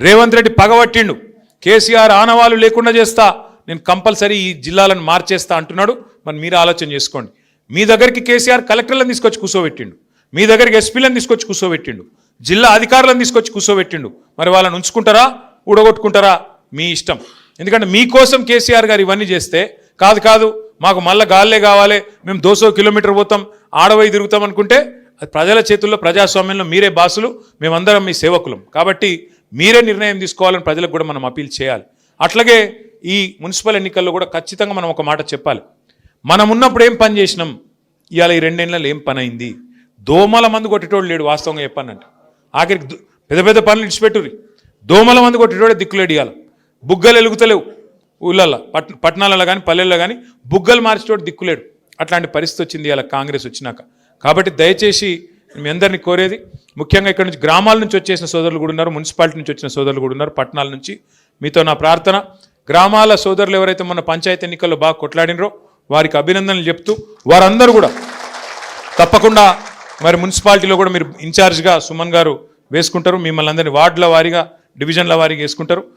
రేవంత్ రెడ్డి పగబట్టిండు, కేసీఆర్ ఆనవాళ్ళు లేకుండా చేస్తా, నేను కంపల్సరీ ఈ జిల్లాలను మార్చేస్తా అంటున్నాడు. మరి మీరు ఆలోచన చేసుకోండి. మీ దగ్గరికి కేసీఆర్ కలెక్టర్లను తీసుకొచ్చి కూర్చోబెట్టిండు, మీ దగ్గరికి ఎస్పీలను తీసుకొచ్చి కూర్చోబెట్టిండు, జిల్లా అధికారులను తీసుకొచ్చి కూర్చోబెట్టిండు. మరి వాళ్ళని ఉంచుకుంటారా, ఊడగొట్టుకుంటారా, మీ ఇష్టం. ఎందుకంటే మీకోసం కేసీఆర్ గారు ఇవన్నీ చేస్తే, కాదు మాకు మళ్ళీ గాల్లే కావాలి, మేము 200 కిలోమీటర్ పోతాం, ఆడవై తిరుగుతాం అనుకుంటే అది ప్రజల చేతుల్లో, ప్రజాస్వామ్యంలో మీరే బాసులు, మేమందరం మీ సేవకులం. కాబట్టి మీరే నిర్ణయం తీసుకోవాలని ప్రజలకు కూడా మనం అపీల్ చేయాలి. అట్లాగే ఈ మున్సిపల్ ఎన్నికల్లో కూడా ఖచ్చితంగా మనం ఒక మాట చెప్పాలి. మనం ఉన్నప్పుడు ఏం పని చేసినాం, ఇవాళ ఈ 2 ఏళ్లలో ఏం పని అయింది. దోమల మందు కొట్టేటోడు లేడు, వాస్తవంగా చెప్పానంటే. ఆఖరికి పెద్ద పెద్ద పనులు ఇడిచిపెట్టుర్రి, దోమల మందు కొట్టేటోడే దిక్కులేడు. ఇవాళ బుగ్గలు ఎలుగుతలేవు ఊళ్ళల్లో, పట్టణాలలో కానీ పల్లెల్లో కానీ బుగ్గలు మార్చేటోడు దిక్కులేడు. అట్లాంటి పరిస్థితి వచ్చింది ఇవాళ కాంగ్రెస్ వచ్చినాక. కాబట్టి దయచేసి మీ అందరినీ కోరేది, ముఖ్యంగా ఇక్కడ నుంచి గ్రామాల నుంచి వచ్చేసిన సోదరులు కూడా ఉన్నారు, మున్సిపాలిటీ నుంచి వచ్చిన సోదరులు కూడా ఉన్నారు, పట్టణాల నుంచి. మీతో నా ప్రార్థన, గ్రామాల సోదరులు ఎవరైతే మొన్న పంచాయతీ ఎన్నికల్లో బాగా కొట్లాడినరో వారికి అభినందనలు చెప్తూ, వారందరూ కూడా తప్పకుండా మరి మున్సిపాలిటీలో కూడా మీరు ఇన్ఛార్జ్గా సుమన్ గారు వేసుకుంటారు, మిమ్మల్ని అందరినీ వార్డుల వారీగా, డివిజన్ల వారీగా వేసుకుంటారు.